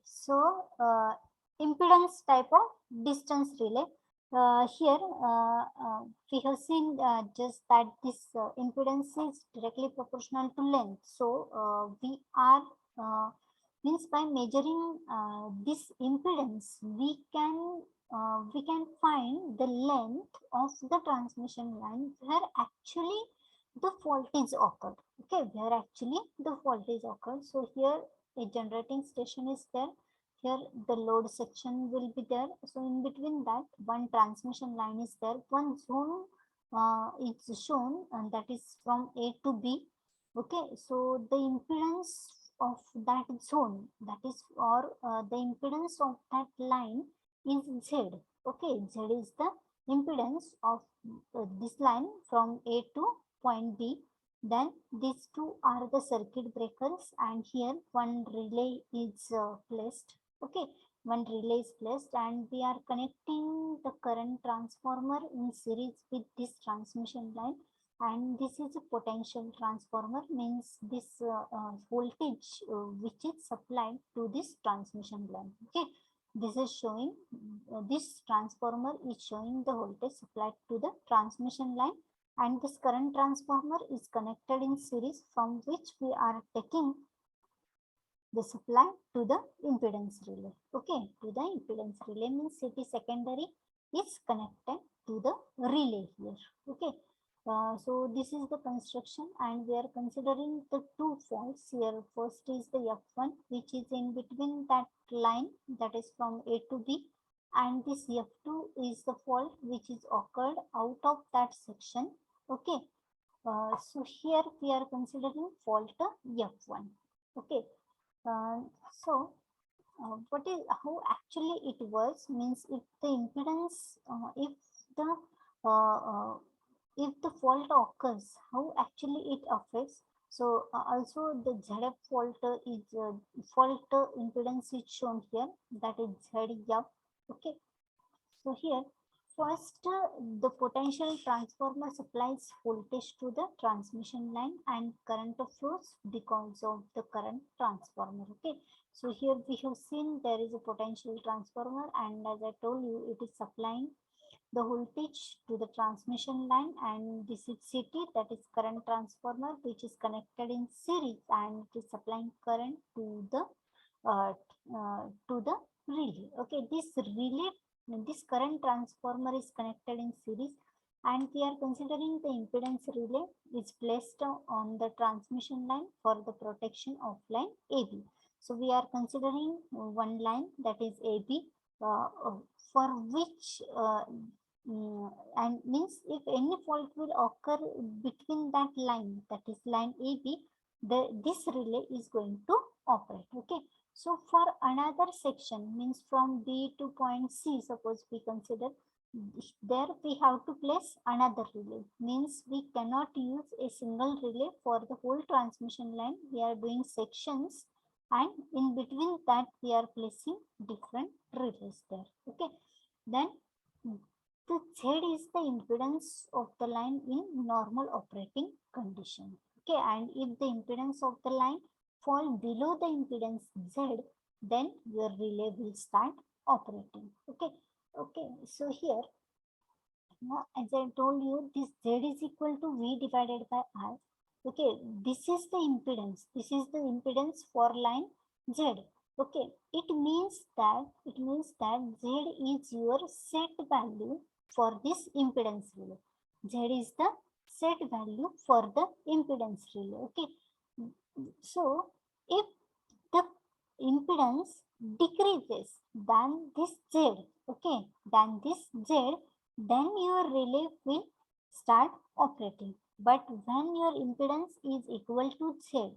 so impedance type of distance relay. Here we have seen just that this impedance is directly proportional to length. So we are means by measuring this impedance, we can find the length of the transmission line where actually the fault is occurred. Okay, where actually the fault is occurred. So here a generating station is there. Here the load section will be there. So in between that, one transmission line is there. One zone is shown, and that is from A to B. Okay, so the impedance of that zone, that is, or the impedance of that line is Z. Okay, Z is the impedance of this line from A to point B. Then these two are the circuit breakers, and here one relay is placed. Okay, one relay is placed, and we are connecting the current transformer in series with this transmission line, and this is a potential transformer, means this voltage which is supplied to this transmission line. Okay, this is showing this transformer is showing the voltage supplied to the transmission line, and this current transformer is connected in series, from which we are taking the supply to the impedance relay. Okay, to the impedance relay means CT secondary is connected to the relay here. Okay, so this is the construction, and we are considering the two faults here. First is the F1, which is in between that line, that is from A to B, and this F2 is the fault which is occurred out of that section. Okay, so here we are considering fault F1. Okay, uh, so what is how actually it works means, if the impedance the uh, uh, if the fault occurs, how actually it affects. So also the ZF fault is fault impedance is shown here, that is ZF. Okay, so here first the potential transformer supplies voltage to the transmission line, and current flows because of the current transformer. Okay, so here we have seen there is a potential transformer, and as I told you, it is supplying the voltage to the transmission line, and this is CT, that is current transformer, which is connected in series, and it is supplying current uh, to the relay. Okay, this current transformer is connected in series, and we are considering the impedance relay is placed on the transmission line for the protection of line AB. So we are considering one line, that is AB, for which and means if any fault will occur between that line, that is line AB, this relay is going to operate. Okay, so for another section, means from B to point C, suppose we consider, there we have to place another relay, means we cannot use a single relay for the whole transmission line. We are doing sections, and in between that we are placing different relays there. Okay, then the Z is the impedance of the line in normal operating condition. Okay, and if the impedance of the line fall below the impedance Z, then your relay will start operating. Okay, okay. So here, now as I told you, this Z is equal to V divided by I. Okay, this is the impedance. This is the impedance for line Z. Okay, it means that Z is your set value for this impedance relay. Z is the set value for the impedance relay. Okay, so if the impedance decreases than this Z, okay, than this Z, then your relay will start operating. But when your impedance is equal to Z,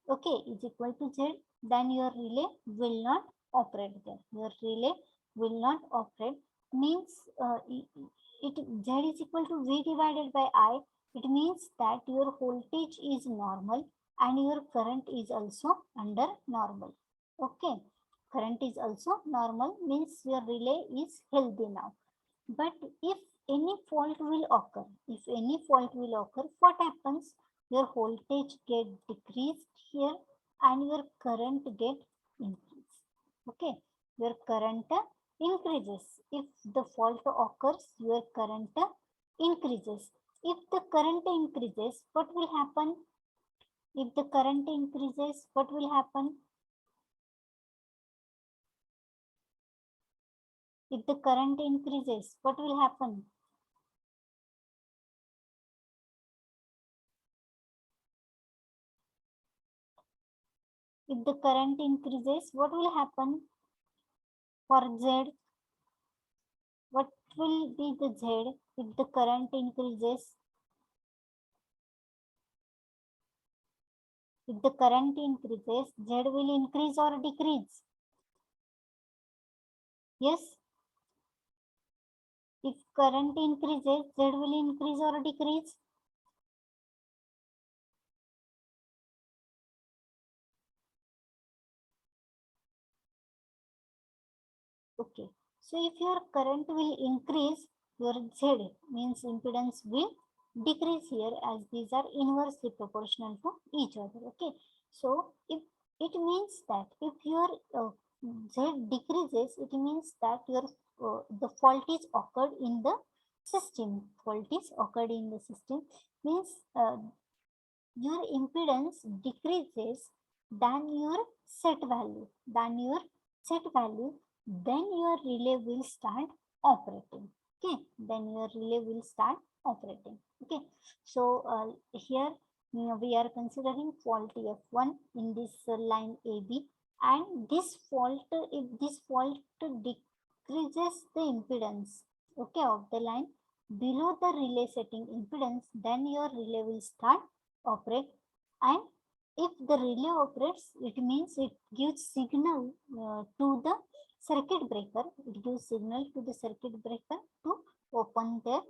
okay, is equal to Z, then your relay will not operate there. Your relay will not operate, means it Z is equal to V divided by I. It means that your voltage is normal and your current is also under normal. Okay, current is also normal, means your relay is healthy now. But if any fault will occur, what happens? Your voltage get decreased here, and your current get increased. Okay, your current increases. If the fault occurs, your current increases. If the current increases, what will happen? If the current increases, what will happen? If the current increases, what will happen? If the current increases, what will happen for Z? What will be the Z if the current increases? If the current increases, Z will increase or decrease? Yes. If current increases, Z will increase or decrease? Okay. So if your current will increase, your Z means impedance will decrease here, as these are inversely proportional to each other. Okay. So if it means that if your Z decreases, it means that your the fault is occurred in the system. Fault is occurred in the system means your impedance decreases than your set value, then your relay will start operating. Okay, then your relay will start operating. Okay, so here we are considering fault F1 in this line AB, and this fault, if this fault decreases the impedance, okay, of the line below the relay setting impedance, then your relay will start operate. And if the relay operates, it means it gives signal to the circuit breaker. It gives signal to the circuit breaker to open their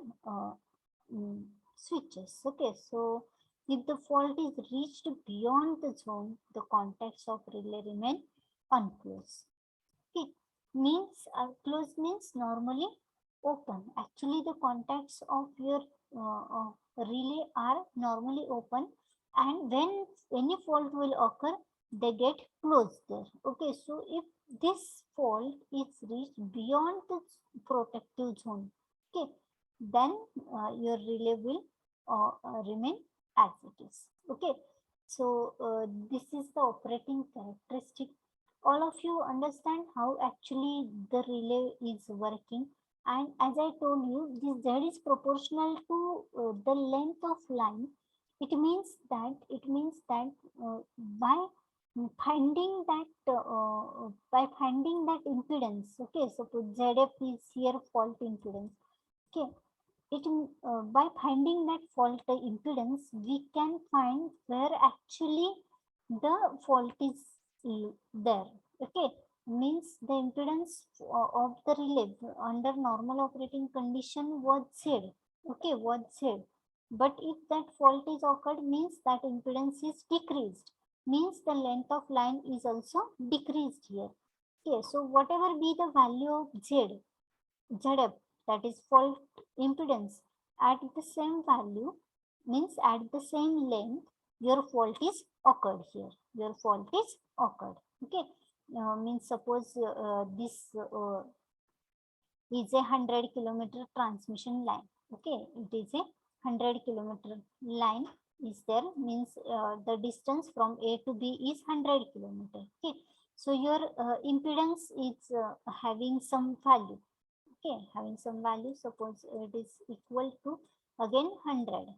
switches. Okay, so if the fault is reached beyond the zone, the contacts of relay remain unclosed. Okay, means closed means normally open. Actually, the contacts of your relay are normally open, and when any fault will occur, they get closed there. Okay, so if this fault is reached beyond the protective zone, okay, then your relay will remain as it is. Okay, so this is the operating characteristic. All of you understand how actually the relay is working, and as I told you, this Z is proportional to the length of line. It means that by finding that impedance, okay, suppose ZF is here fault impedance. Okay, by finding that fault impedance, we can find where actually the fault is there. Okay, means the impedance of the relay under normal operating condition was Z. Okay, was Z. But if that fault is occurred, means that impedance is decreased, means the length of line is also decreased here. Okay, so whatever be the value of ZF, that is fault impedance, at the same value, means at the same length, your fault is occurred here. Your fault is occurred. Okay, means suppose this is a 100-kilometer transmission line. Okay, it is a 100-kilometer line is there, means the distance from A to B is 100 kilometer. Okay, so your impedance is having some value. Okay, having some value, suppose it is equal to again 100.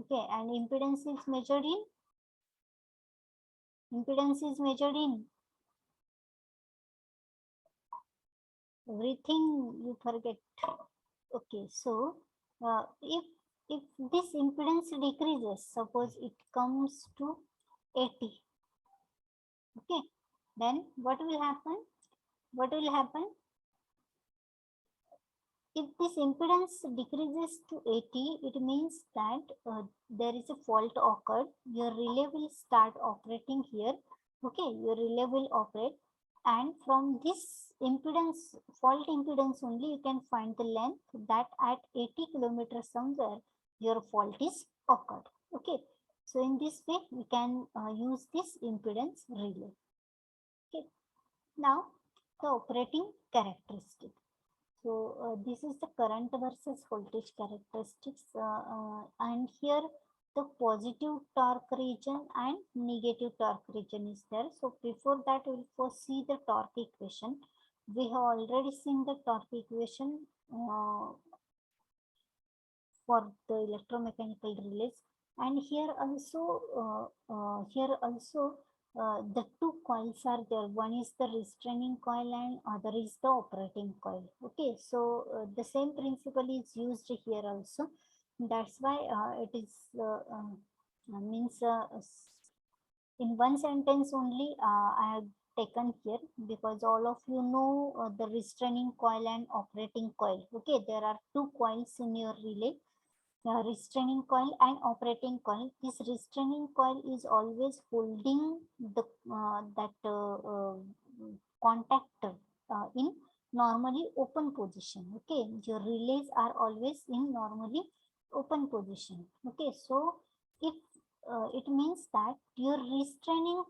Okay, and impedance is measured in everything you forget. Okay, so if this impedance decreases, suppose it comes to 80. Okay, then what will happen? If this impedance decreases to 80, it means that there is a fault occurred. Your relay will start operating here. Okay, your relay will operate, and from this impedance, fault impedance only, you can find the length that at 80 kilometers somewhere your fault is occurred. Okay, so in this way we can use this impedance relay. Okay, now the operating characteristic. So this is the current versus voltage characteristics, and here the positive torque region and negative torque region is there. So before that, we will first see the torque equation. We have already seen the torque equation for the electromechanical relays, and here also the two coils are there. One is the restraining coil and other is the operating coil. Okay, so the same principle is used here also. That's why it is means in one sentence only I have taken here, because all of you know the restraining coil and operating coil. Okay, there are two coils in your relay, restraining coil and operating coil. This restraining coil is always holding the contactor in normally open position. Okay, your relays are always in normally open position. Okay, so if it means that your restraining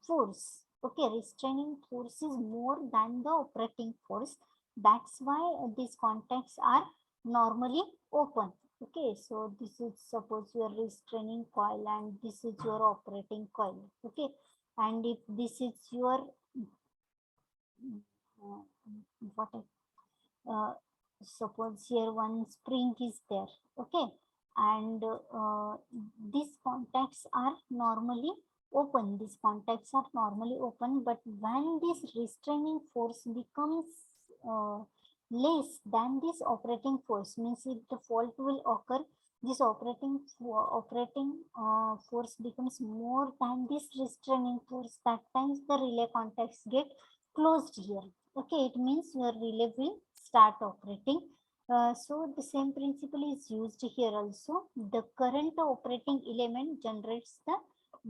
force, okay, restraining force is more than the operating force. That's why these contacts are normally open. Okay, so this is suppose your restraining coil and this is your operating coil. Okay, and if this is your what suppose here one spring is there. Okay, and these contacts are normally open. These contacts are normally open, but when this restraining force becomes less than this operating force, means if the fault will occur, this operating force becomes more than this restraining force. That times the relay contacts get closed here. Okay, it means your relay will start operating. So the same principle is used here also. The current operating element generates the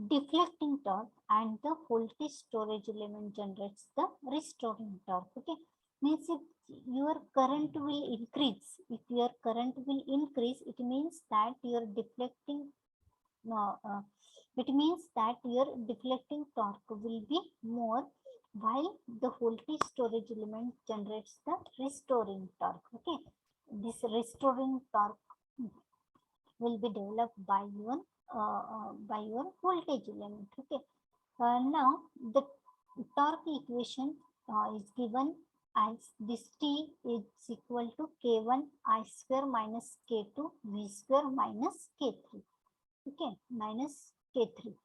deflecting torque and the voltage storage element generates the restoring torque. Okay, means if your current will increase, it means that your deflecting it means that your deflecting torque will be more, while the voltage storage element generates the restoring torque. Okay, this restoring torque will be developed by your voltage element. Okay, now the torque equation is given as this T is equal to K1 I square minus K2 V square minus K3. Okay, minus K3.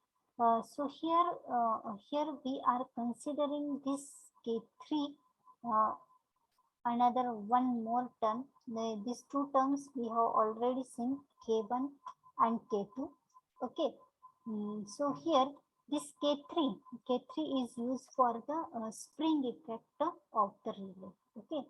So here we are considering this K3, another one more term. These two terms we have already seen, K1 and K2. Okay, so here this K3 is used for the spring effect of the relay. Okay,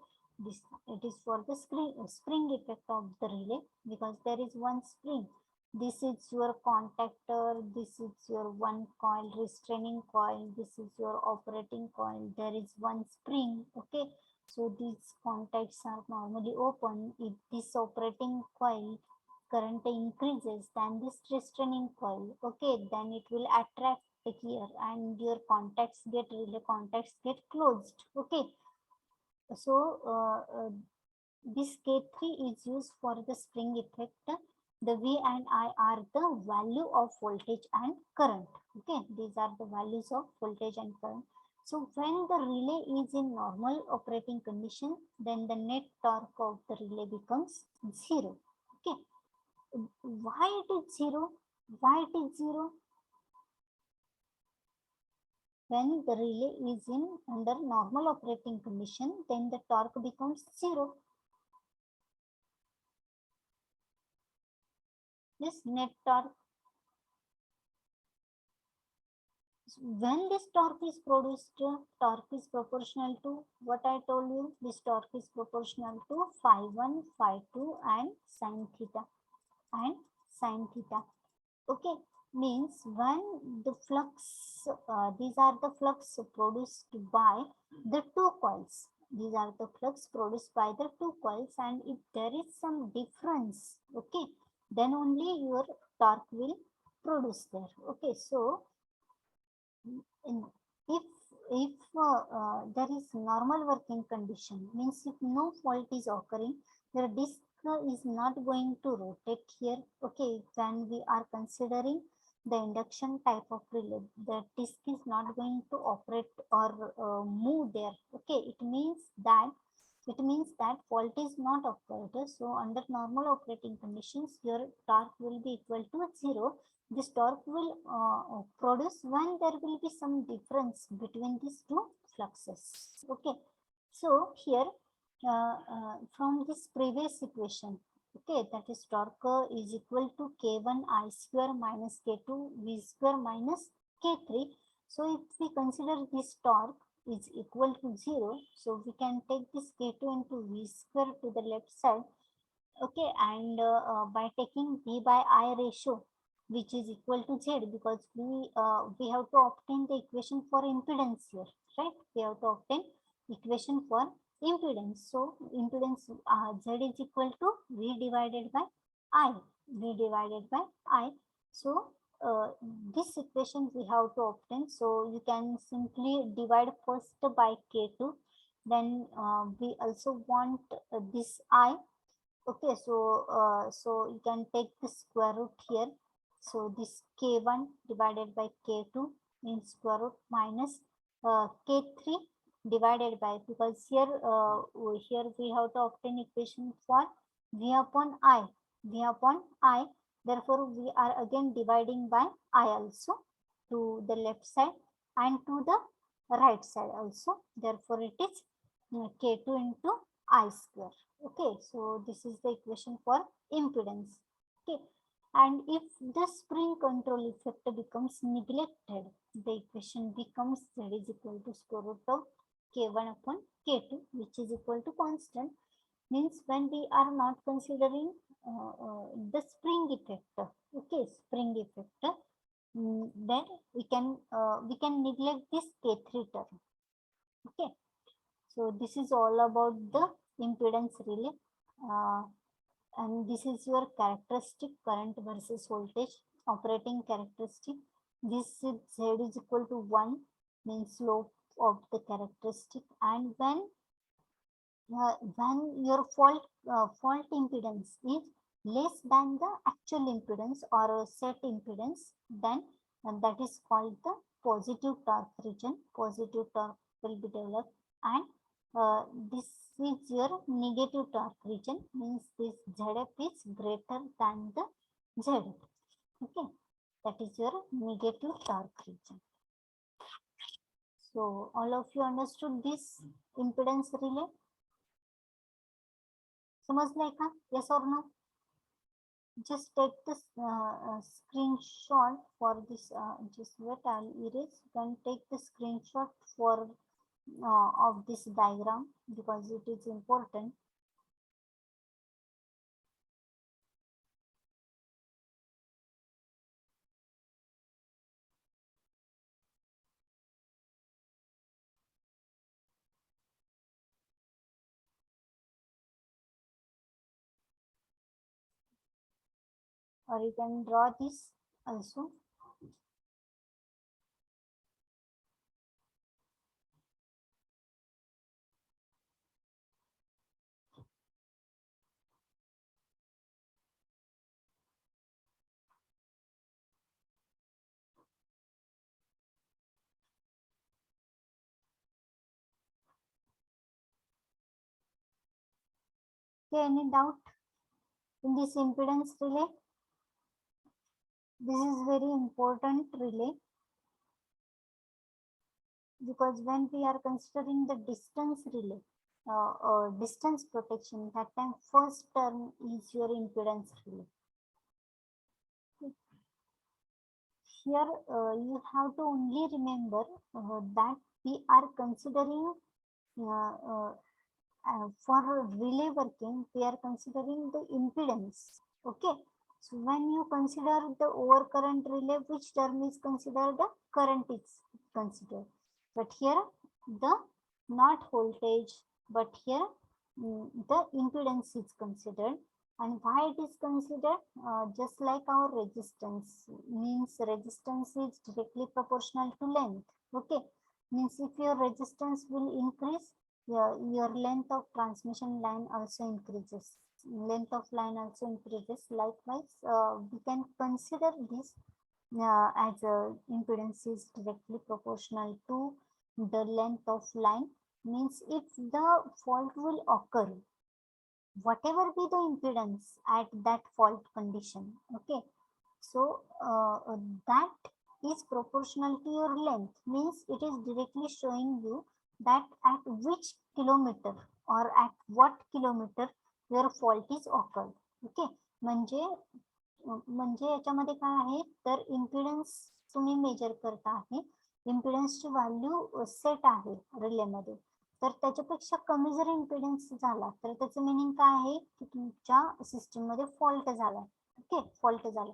this it is for the spring effect of the relay, because there is one spring. This is your contactor, this is your one coil, restraining coil, this is your operating coil, there is one spring. Okay, so these contacts are normally open. If this operating coil current increases than this restraining coil, okay, then it will attract here and your relay contacts get closed. Okay, so this K3 is used for the spring effect. The V and I are the value of voltage and current. Okay, these are the values of voltage and current. So when the relay is in normal operating condition, then the net torque of the relay becomes 0. Okay, why it is 0? Why it is 0? When the relay is in under normal operating condition, then the torque becomes 0. This net torque. When this torque is produced, torque is proportional to what I told you. This torque is proportional to phi 1, phi 2 and sin theta. Okay, means when the flux, these are the flux produced by the two coils. These are the flux produced by the two coils, and if there is some difference, okay, then only your torque will produce there. Okay, so if if there is normal working condition, means if no fault is occurring, the disk is not going to rotate here. Okay, when we are considering the induction type of relay, the disk is not going to operate or move there. Okay, it means that fault is not occurred. So under normal operating conditions, your torque will be equal to 0. This torque will produce when there will be some difference between these two fluxes. Okay, so here from this previous equation, okay, that is torque is equal to k1 I square minus k2 v square minus k3. So if we consider this torque is equal to 0, so we can take this k2 into v square to the left side. Okay, and by taking v by I ratio, which is equal to z, because we have to obtain the equation for impedance here, right? We have to obtain equation for impedance. So impedance z is equal to v divided by I, v divided by I. So this equation we have to obtain. So you can simply divide first by k2. Then we also want this I. Okay, so you can take the square root here. So this k1 divided by k2 means square root minus k3 divided by, because here we have to obtain equation for v upon I, v upon I. Therefore, we are again dividing by I also to the left side and to the right side also. Therefore, it is k2 into I square. Okay, so this is the equation for impedance. Okay, and if the spring control effect becomes neglected, the equation becomes z is equal to square root of k1 upon k2, which is equal to constant. Means when we are not considering the spring effect, okay, spring effect, then we can neglect this k3 term. Okay, so this is all about the impedance relay. Uh, and this is your characteristic current versus voltage operating characteristic. This is z is equal to 1, means slope of the characteristic, and when your fault impedance is less than the actual impedance or set impedance, then that is called the positive torque region. Positive torque will be developed, and this is your negative torque region, means this ZF is greater than the ZF. Okay, that is your negative torque region. So all of you understood this impedance relay? समजलंय का? Yes or no? Just take this screenshot for this. Just wait, I'll erase. You can take the screenshot for of this diagram because it is important. Or you can draw this also. Okay, any doubt in this impedance relay? This is very important relay, because when we are considering the distance relay, distance protection, that time first term is your impedance relay. Here you have to only remember that we are considering for relay working, we are considering the impedance. Okay, so when you consider the overcurrent relay, which term is considered? The current is considered, but here the not voltage, but here the impedance is considered. And why it is considered? Just like our resistance, means resistance is directly proportional to length. Okay, Means if your resistance will increase, your length of transmission line also increases. Length of line also increases. Likewise, we can consider this as impedance is directly proportional to the length of line. Means if the fault will occur, whatever be the impedance at that fault condition, okay, so that is proportional to your length. Means it is directly showing you that at which kilometer or at what kilometer your fault is occurred. Okay, म्हणजे याच्यामध्ये काय आहे तर impedance तुम्ही major करता आहे, इम्पिडन्सची value set आहे रिलेमध्ये, तर त्याच्यापेक्षा कमी जर इम्पिडन्स झाला तर त्याचं मिनिंग काय आहे की तुमच्या सिस्टीम मध्ये फॉल्ट झाला. ओके, फॉल्ट झाला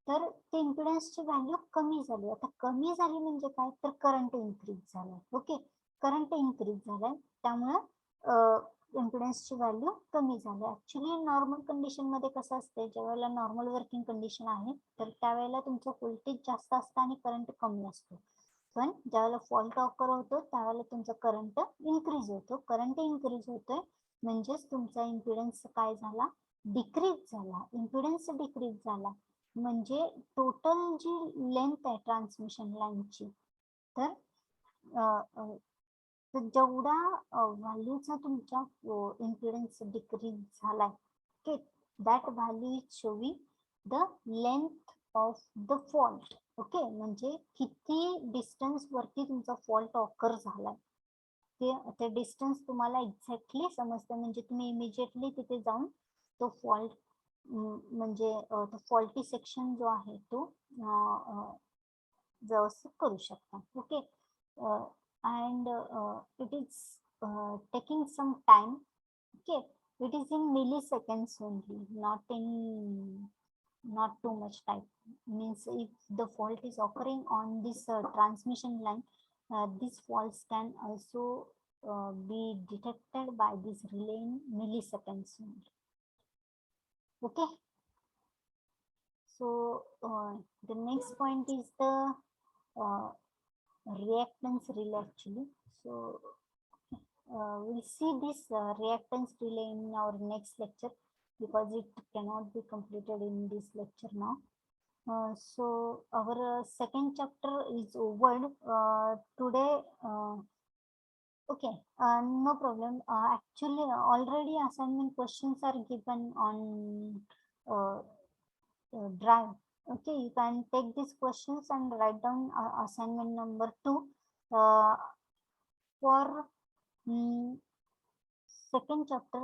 तर ते इम्पिडन्सची व्हॅल्यू कमी झाली. आता कमी झाली म्हणजे काय तर करंट इन्क्रीज झालाय. ओके, करंट इन्क्रीज झालाय त्यामुळं इम्पिडन्सची व्हॅल्यू कमी झाली. ऍक्च्युली नॉर्मल कंडिशन मध्ये कसं असते, ज्यावेळेला नॉर्मल वर्किंग कंडिशन आहे तर त्यावेळेला तुमचं व्होल्टेज जास्त असतं आणि करंट कमी असतो. पण ज्यावेळेला फॉल्ट ऑकर होतो त्यावेळेला तुमचा करंट इन्क्रीज होतो. करंट इन्क्रीज होतोय म्हणजेच तुमचा इम्पिडन्स काय झाला, डिक्रीज झाला. इम्पिडन्स डिक्रीज झाला म्हणजे टोटल जी लेंथ आहे ट्रान्समिशन लाईनची, तर जेवढा व्हॅल्यूचा तुमच्या इम्पिडन्स डिक्रीज झालाय, okay, that value is showing the length of the fault. Okay, म्हणजे किती डिस्टन्स वरती तुमचा फॉल्ट ऑकर झालाय ते डिस्टन्स तुम्हाला एक्झॅक्टली समजतं. म्हणजे तुम्ही इमिजिएटली तिथे जाऊन तो फॉल्ट म्हणजे तो फॉल्टी सेक्शन जो आहे तो व्यवस्थित करू शकता. Okay, and it is taking some time. Okay, it is in milliseconds only, not too much time. Means if the fault is occurring on this transmission line, these faults can also be detected by this relay in milliseconds only. Okay, so the next point is the reactance relay actually. So we'll see this reactance relay in our next lecture because it cannot be completed in this lecture now. So our second chapter is over today. Okay, no problem. Actually already assignment questions are given on drive. Okay, you can take these questions and write down assignment number 2 for second chapter.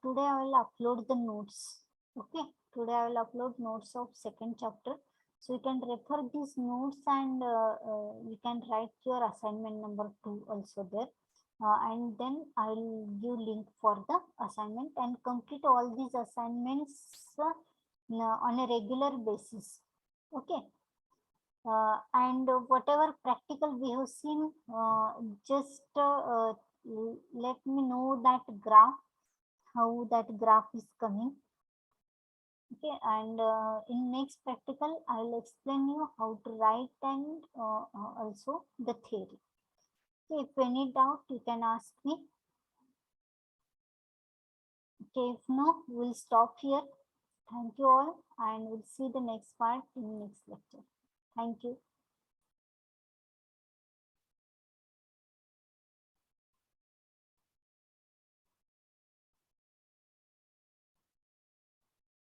Today I will upload the notes. Okay, today I will upload notes of second chapter, so you can refer these notes and you can write your assignment number 2 also there, and then I will give link for the assignment and complete all these assignments on a regular basis. Okay, and whatever practical we have seen, just let me know that graph, how that graph is coming. Okay, and in next practical I will explain you how to write and also the theory. Okay, if any doubt you can ask me. Okay, if no, we'll stop here. Thank you all and we'll see the next part in next lecture. Thank you.